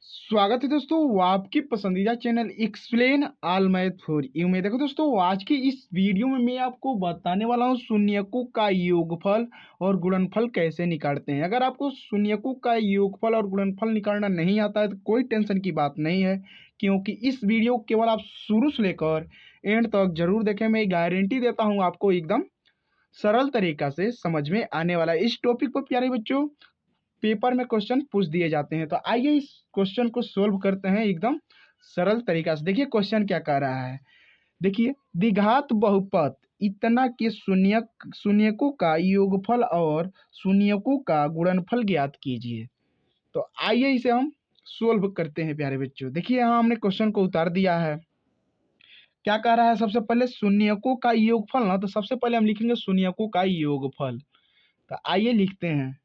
स्वागत है दोस्तों, वो आपकी पसंदीदा channel explain all math for you में। देखो दोस्तों, आज की इस वीडियो में मैं आपको बताने वाला हूँ शून्यकों का योगफल और गुणनफल कैसे निकालते हैं। अगर आपको शून्यकों का योगफल और गुणनफल निकालना नहीं आता है तो कोई टेंशन की बात नहीं है, क्योंकि इस वीडियो को केवल आप शुरू से लेकर एंड तक जरूर देखें। मैं गारंटी देता हूँ आपको एकदम सरल तरीका से समझ में आने वाला है। इस टॉपिक पर प्यारे बच्चों पेपर में क्वेश्चन पूछ दिए जाते हैं, तो आइए इस क्वेश्चन को सोल्व करते हैं एकदम सरल तरीका से। देखिए क्वेश्चन क्या कह रहा है। देखिए, द्विघात बहुपद इतना के शून्यकों का योगफल और शून्यकों का गुणनफल ज्ञात कीजिए। तो आइए इसे हम सोल्व करते हैं प्यारे बच्चों। देखिए यहाँ हमने क्वेश्चन को उतार दिया है। क्या कह रहा है, सबसे पहले शून्यकों का योगफल ना, तो सबसे पहले हम लिखेंगे शून्यकों का योगफल। तो आइए लिखते हैं।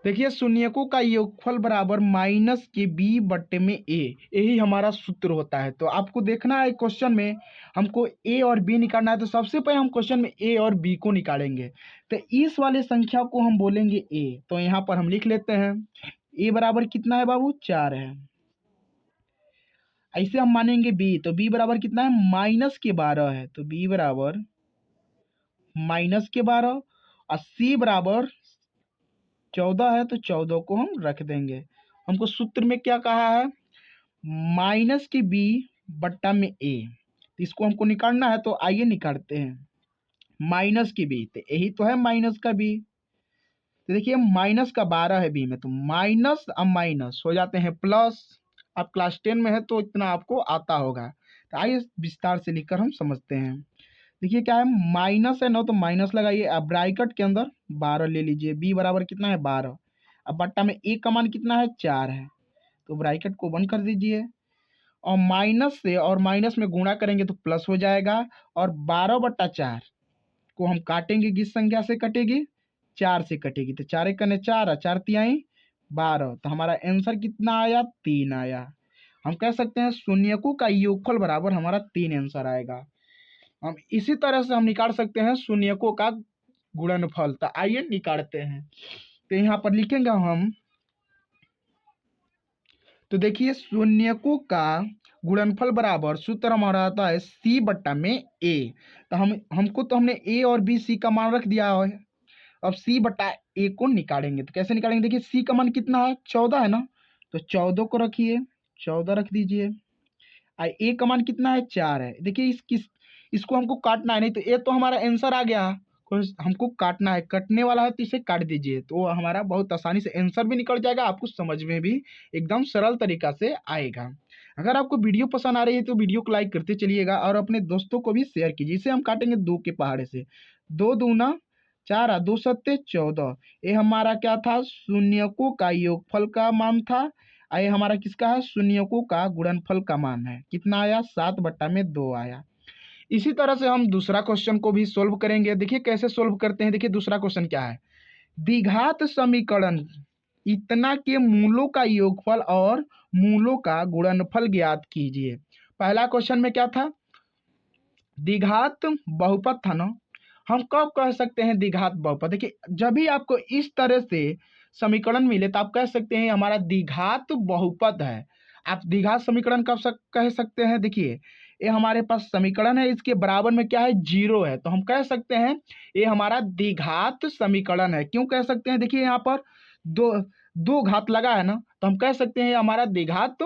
देखिए शून्यकों का योगफल बराबर माइनस के बी बट्टे में ए, यही हमारा सूत्र होता है। तो आपको देखना है क्वेश्चन में हमको ए और बी निकालना है, तो सबसे पहले हम क्वेश्चन में ए और बी को निकालेंगे। तो इस वाले संख्या को हम बोलेंगे ए, तो यहाँ पर हम लिख लेते हैं ए बराबर कितना है बाबू, 4 है। ऐसे हम मानेंगे बी, तो बी बराबर कितना है, -12 है। तो बी बराबर -12 और सी बराबर 14 है, तो 14 को हम रख देंगे। हमको सूत्र में क्या कहा है, माइनस के बी बट्टा में ए, तो इसको हमको निकालना है। तो आइए निकालते हैं। माइनस के बी, तो यही तो है माइनस का बी। तो देखिए माइनस का 12 है बी में, तो माइनस अब माइनस हो जाते हैं प्लस। अब क्लास 10 में है तो इतना आपको आता होगा। तो आइए विस्तार से लिखकर हम समझते हैं। देखिए क्या है, माइनस है ना, तो माइनस लगाइए। अब ब्रैकेट के अंदर 12 ले लीजिए। बी बराबर कितना है, 12। अब बट्टा में ए का मान कितना है, 4 है। तो ब्रैकेट को बंद कर दीजिए और माइनस से और माइनस में गुणा करेंगे तो प्लस हो जाएगा। और 12/4 को हम काटेंगे, किस संख्या से कटेगी, 4 से कटेगी। तो 4 कने 4 और 4 तिहाई 12, तो हमारा आंसर कितना आया, 3 आया। हम कह सकते हैं शून्यकों का योगफल बराबर हमारा 3 आंसर आएगा। हम इसी तरह से हम निकाल सकते हैं शून्यकों का गुणनफल। तो आइए निकालते हैं। तो यहाँ पर लिखेंगे हम, तो देखिए शून्यकों का गुणनफल बराबर सूत्र हमारा आता है सी बट्टा में ए। तो हमको तो हमने ए और बी सी का मान रख दिया है। अब सी बट्टा ए को निकालेंगे, तो कैसे निकालेंगे। देखिए सी का मान कितना है, 14 है ना, तो 14 को रखिए, 14 रख दीजिए। ए का मान कितना है, 4 है। देखिए इसको हमको काटना है, नहीं तो ए तो हमारा आंसर आ गया। हमको काटना है, कटने वाला है तो इसे काट दीजिए, तो हमारा बहुत आसानी से आंसर भी निकल जाएगा, आपको समझ में भी एकदम सरल तरीका से आएगा। अगर आपको वीडियो पसंद आ रही है तो वीडियो को लाइक करते चलिएगा और अपने दोस्तों को भी शेयर कीजिए। इसे हम काटेंगे 2 के पहाड़े से। 2 दूना 4 और 2 सत्ते 14। ये हमारा क्या था, शून्यकों का योगफल का मान था। ये हमारा किसका है, शून्यकों का गुणनफल का मान है। कितना आया, 7/2 आया। इसी तरह से हम दूसरा क्वेश्चन को भी सोल्व करेंगे। देखिए कैसे सोल्व करते हैं। देखिए दूसरा क्वेश्चन क्या है, द्विघात समीकरण इतना के मूलों का योगफल और मूलों का गुणनफल ज्ञात कीजिए। पहला क्वेश्चन में क्या था, द्विघात बहुपद था ना। हम कब कह सकते हैं द्विघात बहुपद, देखिए जब भी आपको इस तरह से समीकरण मिले तो आप कह सकते हैं हमारा द्विघात बहुपद है। आप द्विघात समीकरण कब कह सकते हैं, देखिए ये हमारे पास समीकरण है, इसके बराबर में क्या है, 0 है, तो हम कह सकते हैं ये हमारा द्विघात समीकरण है। क्यों कह सकते हैं, देखिए यहाँ पर दो दो घात लगा है ना, तो हम कह सकते हैं हमारा द्विघात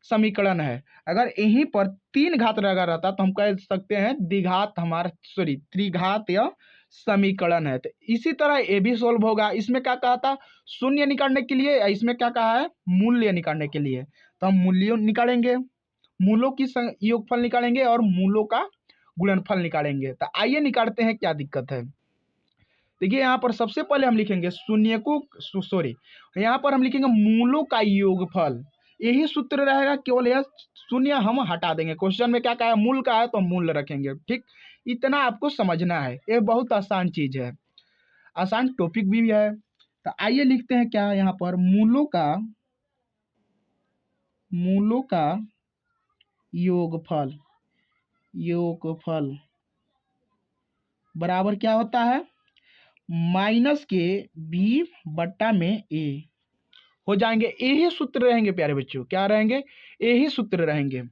समीकरण है। अगर यहीं पर 3 घात लगा रहता तो हम कह सकते हैं द्विघात हमारा सॉरी त्रिघात या समीकरण है। तो इसी तरह ये भी सोल्व होगा। इसमें क्या कहा था, शून्य निकालने के लिए, इसमें क्या कहा है, मूल्य निकालने के लिए। तो हम मूल्यों निकालेंगे, मूलों की योगफल निकालेंगे और मूलों का गुणनफल निकालेंगे। तो आइए निकालते हैं, क्या दिक्कत है। देखिए यहाँ पर सबसे पहले हम लिखेंगे शून्य को सॉरी यहाँ पर हम लिखेंगे मूलों का योगफल। यही सूत्र रहेगा, केवल यह शून्य हम हटा देंगे। क्वेश्चन में क्या कहा है, मूल का है तो मूल रखेंगे। ठीक, इतना आपको समझना है, ये बहुत आसान चीज है, आसान टॉपिक भी है। तो आइए लिखते हैं क्या यहाँ पर, मूलों का योगफल योगफल बराबर क्या होता है, माइनस के बी बट्टा में ए। हो जाएंगे। यही सूत्र रहेंगे प्यारे बच्चों, क्या रहेंगे, यही सूत्र रहेंगे।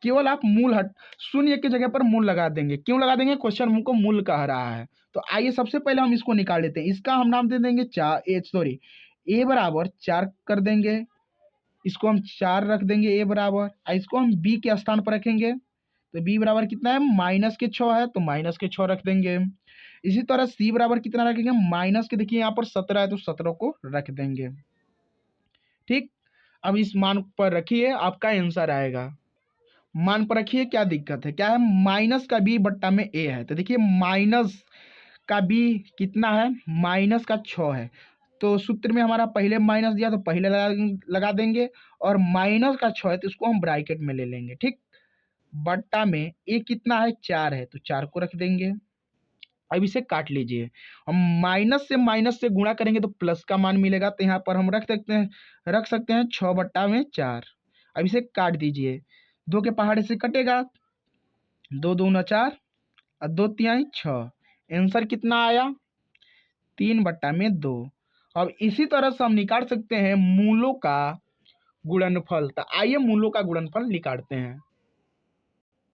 केवल आप मूल हट शून्य की जगह पर मूल लगा देंगे। क्यों लगा देंगे, क्वेश्चन हमको मूल कह रहा है। तो आइए सबसे पहले हम इसको निकाल लेते हैं। इसका हम नाम दे देंगे ए बराबर 4 कर देंगे, इसको हम 4 रख देंगे ए बराबर, और इसको हम बी के स्थान पर रखेंगे। तो बी बराबर कितना है, माइनस के 6 है, तो माइनस के 6 रख देंगे। इसी तरह सी बराबर कितना रखेंगे, माइनस के, देखिए यहाँ पर 17 है तो 17 को रख देंगे। ठीक, अब इस मान पर रखिए, आपका आंसर आएगा। मान पर रखिए, क्या दिक्कत है, क्या है, माइनस का बी बट्टा में ए है। तो देखिए माइनस का बी कितना है, माइनस का 6 है। तो सूत्र में हमारा पहले माइनस दिया तो पहले लगा देंगे, और माइनस का 6 है तो इसको हम ब्रैकेट में ले लेंगे। ठीक, बट्टा में ए कितना है, 4 है, तो 4 को रख देंगे। अब इसे काट लीजिए। हम माइनस से गुणा करेंगे तो प्लस का मान मिलेगा, तो यहाँ पर हम रख सकते हैं 6 बट्टा में 4। अब इसे काट दीजिए, 2 के पहाड़े से कटेगा, 2 दूना 4 और 2 तिहाई 6। आंसर कितना आया, 3 बट्टा में 2। अब इसी तरह से हम निकाल सकते हैं मूलों का गुणनफल। तो आइए मूलों का गुणनफल निकालते हैं।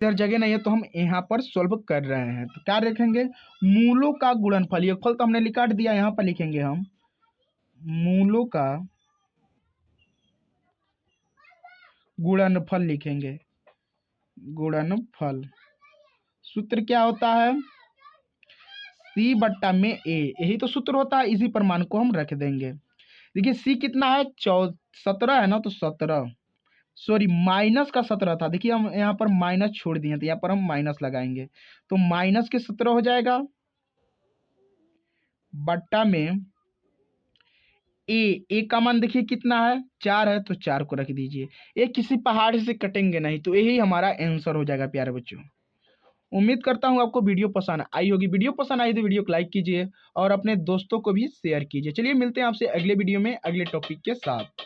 इधर जगह नहीं है तो हम यहाँ पर सॉल्व कर रहे हैं। तो क्या लिखेंगे, मूलों का गुणनफल, ये फल तो हमने निकाल दिया, यहाँ पर लिखेंगे हम मूलों का गुणनफल लिखेंगे। गुणनफल सूत्र क्या होता है, सी बट्टा में ए, यही तो सूत्र होता है। इसी प्रमाण को हम रख देंगे। देखिए सी कितना है, 17 है ना, तो 17, सॉरी माइनस का 17 था। देखिए हम यहाँ पर माइनस छोड़ दिए, तो यहाँ पर हम माइनस लगाएंगे, तो माइनस के 17 हो जाएगा, बट्टा में ए का मान देखिए कितना है, 4 है, तो 4 को रख दीजिए। ये किसी पहाड़ से कटेंगे नहीं, तो यही हमारा आंसर हो जाएगा प्यारे बच्चों। उम्मीद करता हूँ आपको वीडियो पसंद आई होगी। वीडियो पसंद आई तो वीडियो को लाइक कीजिए और अपने दोस्तों को भी शेयर कीजिए। चलिए मिलते हैं आपसे अगले वीडियो में अगले टॉपिक के साथ।